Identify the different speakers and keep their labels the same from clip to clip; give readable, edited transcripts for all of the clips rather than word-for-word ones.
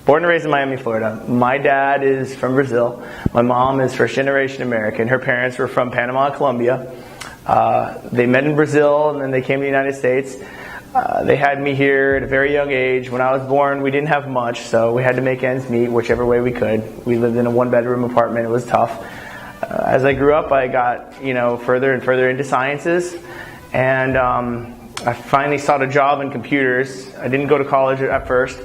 Speaker 1: Born and raised in Miami, Florida. My dad is from Brazil. My mom is first generation American. Her parents were from Panama and Colombia. They met in Brazil and then they came to the United States. They had me here at a very young age. When I was born, we didn't have much, so we had to make ends meet whichever way we could. We lived in a one-bedroom apartment. It was tough. As I grew up, I got further and further into sciences, and I finally sought a job in computers. I didn't go to college at first.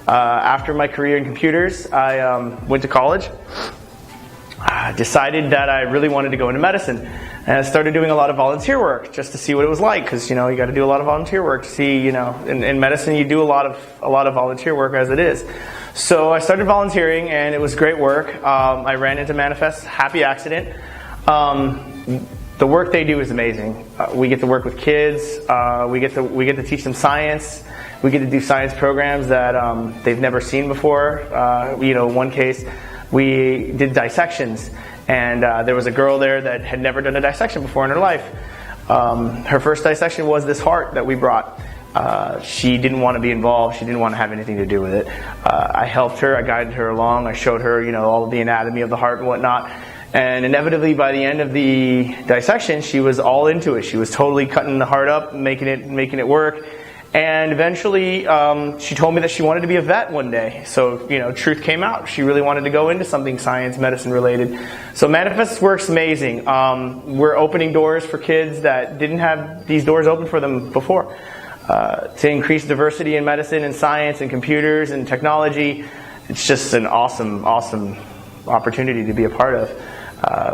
Speaker 1: After my career in computers, I went to college. Decided that I really wanted to go into medicine, and I started doing a lot of volunteer work just to see what it was like, because you got to do a lot of volunteer work to see, in medicine you do a lot of volunteer work as it is. So I started volunteering, and it was great work. I ran into Manifezt, happy accident. The work they do is amazing. We get to work with kids. We get to teach them science. We get to do science programs that they've never seen before. One case, we did dissections, and there was a girl there that had never done a dissection before in her life. Her first dissection was this heart that we brought. She didn't want to be involved. She didn't want to have anything to do with it. I helped her. I guided her along. I showed her, all of the anatomy of the heart and whatnot. And inevitably, by the end of the dissection, she was all into it. She was totally cutting the heart up, making it work. And eventually, she told me that she wanted to be a vet one day. So, truth came out. She really wanted to go into something science, medicine related. So Manifezt works amazing. We're opening doors for kids that didn't have these doors open for them before. To increase diversity in medicine and science and computers and technology. It's just an awesome, awesome opportunity to be a part of.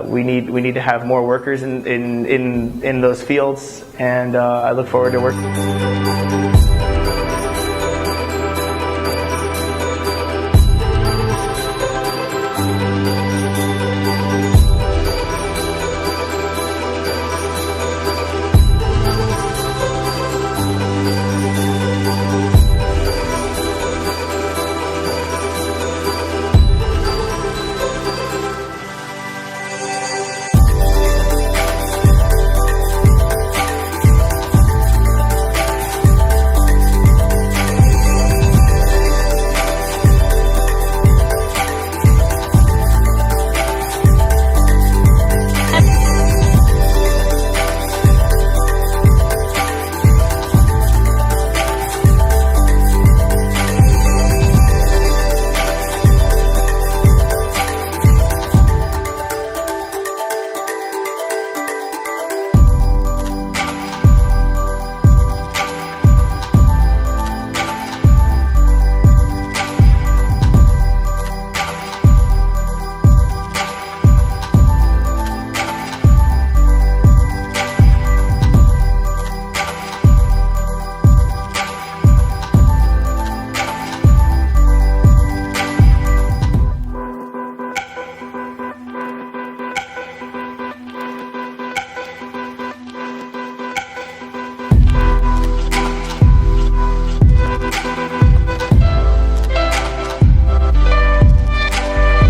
Speaker 1: We need to have more workers in those fields, and I look forward to working.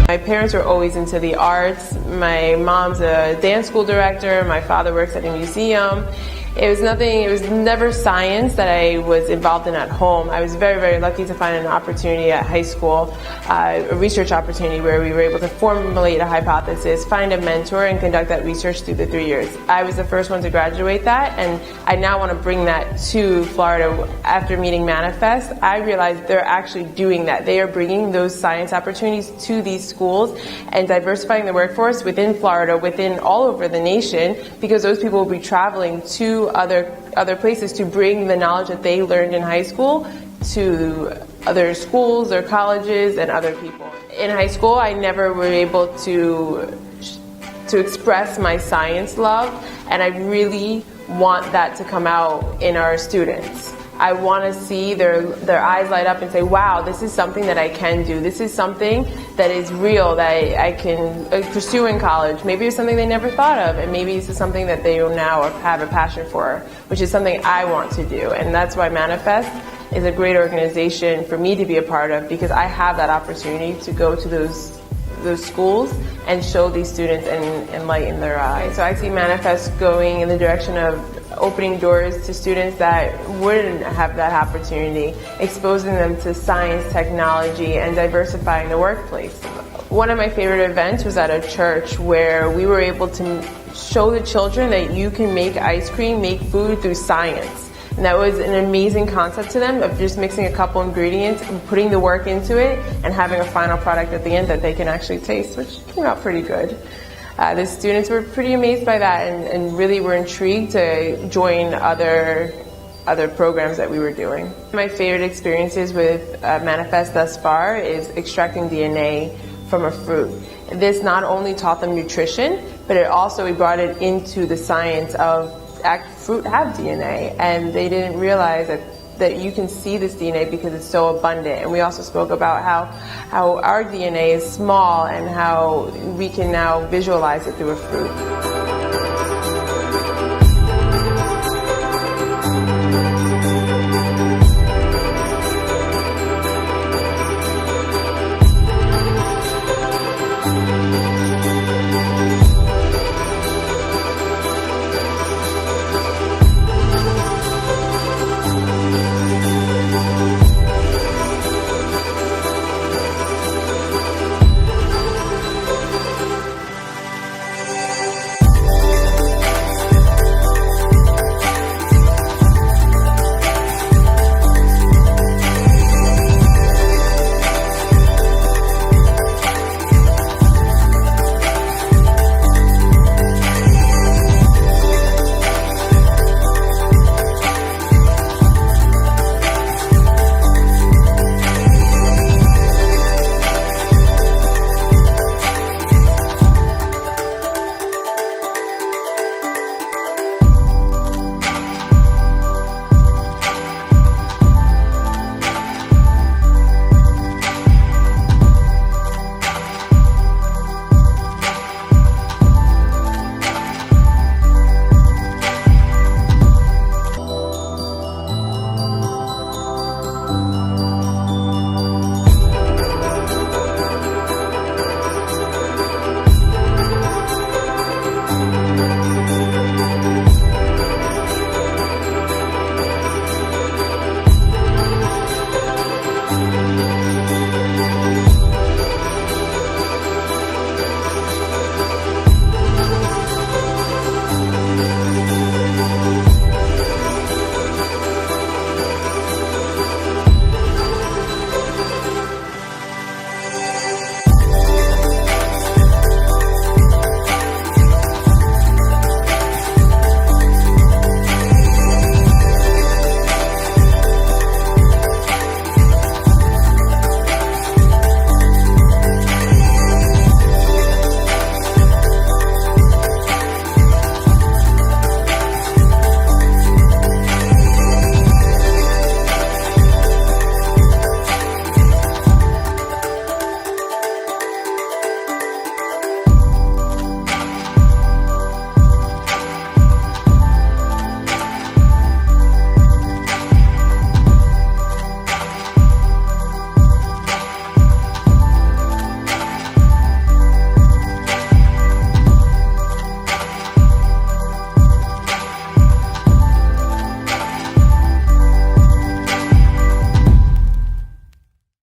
Speaker 2: My parents were always into the arts. My mom's a dance school director. My father works at a museum. It was never science that I was involved in at home. I was very, very lucky to find an opportunity at high school, a research opportunity where we were able to formulate a hypothesis, find a mentor, and conduct that research through the 3 years. I was the first one to graduate that, and I now want to bring that to Florida. After meeting Manifezt, I realized they're actually doing that. They are bringing those science opportunities to these schools and diversifying the workforce within Florida, within all over the nation, because those people will be traveling to other places to bring the knowledge that they learned in high school to other schools or colleges and other people. In high school, I never were able to express my science love, and I really want that to come out in our students. I want to see their eyes light up and say, wow, this is something that I can do. This is something that is real, that I can pursue in college. Maybe it's something they never thought of, and maybe it's something that they now have a passion for, which is something I want to do. And that's why Manifezt is a great organization for me to be a part of, because I have that opportunity to go to those schools and show these students and enlighten their eyes. So I see Manifezt going in the direction of opening doors to students that wouldn't have that opportunity, exposing them to science, technology, and diversifying the workplace. One of my favorite events was at a church where we were able to show the children that you can make ice cream, make food through science. And that was an amazing concept to them of just mixing a couple ingredients and putting the work into it and having a final product at the end that they can actually taste, which came out pretty good. The students were pretty amazed by that and really were intrigued to join other programs that we were doing. My favorite experiences with Manifezt thus far is extracting DNA from a fruit. This not only taught them nutrition, but we brought it into the science of fruit have DNA, and they didn't realize that you can see this DNA because it's so abundant. And we also spoke about how our DNA is small and how we can now visualize it through a fruit.